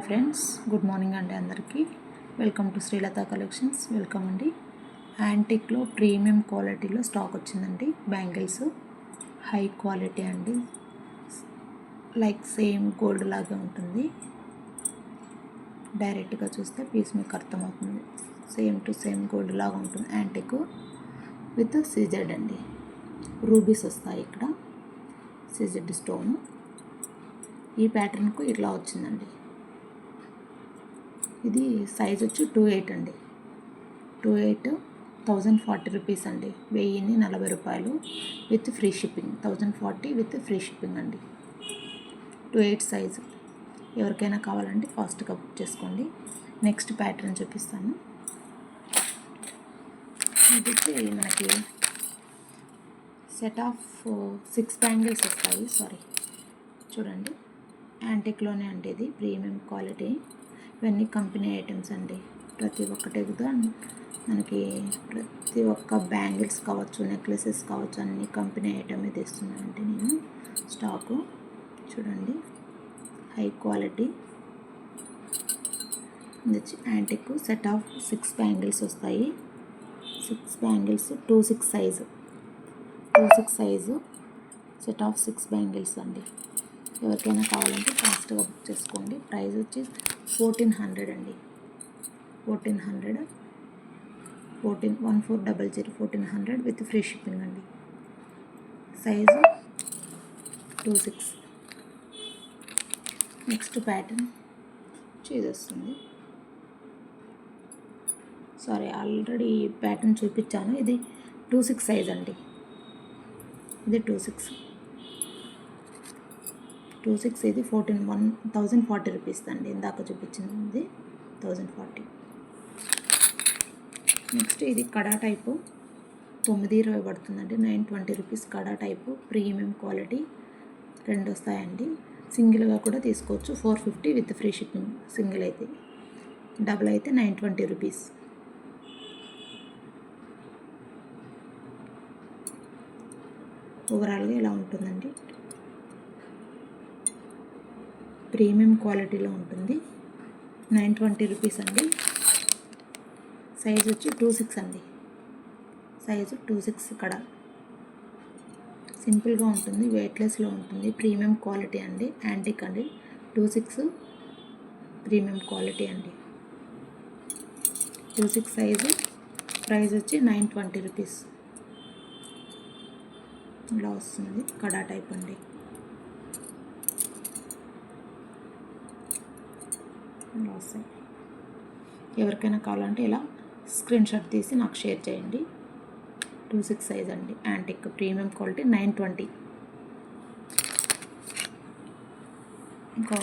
Friends, good morning అండి అందరికీ. Welcome to Srilatha collections. Welcome అండి. యాంటిక్లో ప్రీమియం క్వాలిటీలో స్టాక్ వచ్చిందండి. బ్యాంగిల్స్ హై క్వాలిటీ అండి, లైక్ సేమ్ గోల్డ్ లాగే ఉంటుంది. డైరెక్ట్గా చూస్తే పీస్ మీకు అర్థమవుతుంది. సేమ్ టు సేమ్ గోల్డ్ లాగా ఉంటుంది. యాంటిక్ విత్ సిజెడ్ అండి. రూబీస్ వస్తాయి ఇక్కడ, సిజెడ్ స్టోన్. ఈ ప్యాటర్న్కు ఇట్లా వచ్చిందండి. ఇది సైజ్ వచ్చి 28 అండి. 28 1040 రూపీస్ అండి. 1040 రూపాయలు with free shipping. 1040 with free shipping అండి. 28 సైజు. ఎవరికైనా కావాలంటే ఫాస్ట్గా బుక్ చేసుకోండి. నెక్స్ట్ ప్యాటర్న్ చూపిస్తాను. ఇది వచ్చి మనకి సెట్ ఆఫ్ 6 బ్యాంగిల్స్ వస్తాయి. చూడండి, యాంటిక్లోనే అండి. ఇది ప్రీమియం క్వాలిటీ. ఇవన్నీ కంపెనీ ఐటమ్స్ అండి. ప్రతి ఒక్కటి కూడా మనకి ప్రతి ఒక్క బ్యాంగిల్స్ కావచ్చు, నెక్లెసెస్ కావచ్చు, అన్ని కంపెనీ ఐటమే తీస్తున్నానండి నేను. స్టాకు చూడండి, హై క్వాలిటీ. ఇది యాంటిక్ సెట్ ఆఫ్ 6 బ్యాంగిల్స్ వస్తాయి. 6 bangles 26 size. 26 size set of 6 bangles అండి. ఎవరికైనా కావాలంటే ఫాస్ట్గా బుక్ చేసుకోండి. ప్రైస్ వచ్చి 1400 అండి. 1400 1400 విత్ ఫ్రీ షిప్పింగ్ అండి. సైజు 26. నెక్స్ట్ ప్యాటర్న్ ఇది వస్తుంది. ఆల్రెడీ ప్యాటర్న్ చూపించాను. ఇది 26 సైజ్ అండి. ఇది 26. ఇది 1040 రూపీస్ అండి. ఇందాక చూపించింది 1040. నెక్స్ట్ ఇది కడా టైపు 920 పడుతుందండి. 920 రూపీస్ కడా టైపు ప్రీమియం క్వాలిటీ. 2 వస్తాయండి. సింగిల్గా కూడా తీసుకోవచ్చు. 450 విత్ ఫ్రీ షిప్పింగ్. సింగిల్ అయితే, డబుల్ అయితే 920 రూపీస్. ఓవరాల్గా ఇలా ఉంటుందండి. ప్రీమియం క్వాలిటీలో ఉంటుంది. 920 రూపీస్ అండి. సైజ్ వచ్చి 26 అండి. సైజు 26 ఇక్కడ. సింపుల్గా ఉంటుంది, వెయిట్లెస్లో ఉంటుంది. ప్రీమియం క్వాలిటీ అండి. యాంటిక్ అండి. 26 ప్రీమియం క్వాలిటీ అండి. 26 సైజు. ప్రైస్ వచ్చి 920 రూపీస్. ఇలా వస్తుంది. కడా టైప్ అండి. ఇలా వస్తాయి. ఎవరికైనా కావాలంటే ఇలా స్క్రీన్ షాట్ తీసి నాకు షేర్ చేయండి. 26 సైజ్ అండి. Antique premium quality 920. ఇంకా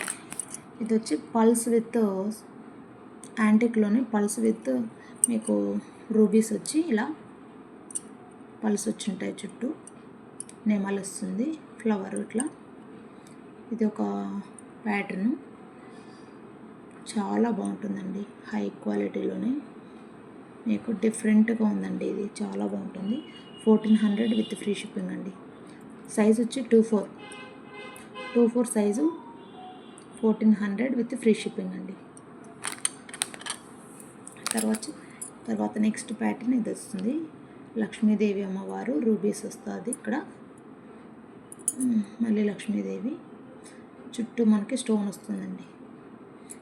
ఇది వచ్చి పల్స్ విత్ యాంటిక్లోనే పల్స్ విత్ మీకు రూబీస్ వచ్చి ఇలా పల్స్ వచ్చి ఉంటాయి. చుట్టూ నెమలు వస్తుంది, ఫ్లవర్ ఇట్లా. ఇది ఒక ప్యాటర్ను. చాలా బాగుంటుందండి. హై క్వాలిటీలోనే మీకు డిఫరెంట్గా ఉందండి. ఇది చాలా బాగుంటుంది. 1400 విత్ ఫ్రీ షిప్పింగ్ అండి. సైజ్ వచ్చి 24 సైజు. 1400 విత్ ఫ్రీ షిప్పింగ్ అండి. తర్వాత నెక్స్ట్ ప్యాటర్న్ ఇది వస్తుంది. లక్ష్మీదేవి అమ్మవారు రూబీస్ వస్తుంది ఇక్కడ. మళ్ళీ లక్ష్మీదేవి చుట్టూ మనకి స్టోన్ వస్తుందండి.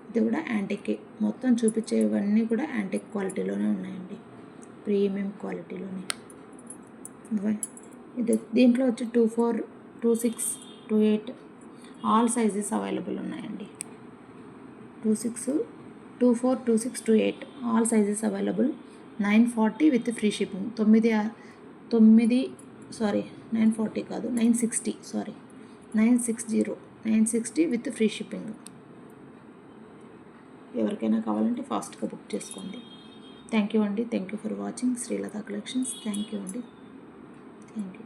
ఇది కూడా యాంటిక్. మొత్తం చూపించేవన్నీ కూడా యాంటిక్ క్వాలిటీలోనే ఉన్నాయండి. ప్రీమియం క్వాలిటీలోనే. ఇది దీంట్లో వచ్చి 24, 26, 28 ఆల్ సైజెస్ అవైలబుల్ ఉన్నాయండి. 24, 26, 28 all sizes available. 940 with free shipping. 940 కాదు, 960 విత్ ఫ్రీ షిప్పింగ్. ఎవరికైనా కావాలంటే ఫాస్ట్గా బుక్ చేసుకోండి. థ్యాంక్ యూ అండి. Thank you for watching Srilatha collections. Thank you అండి. Thank you.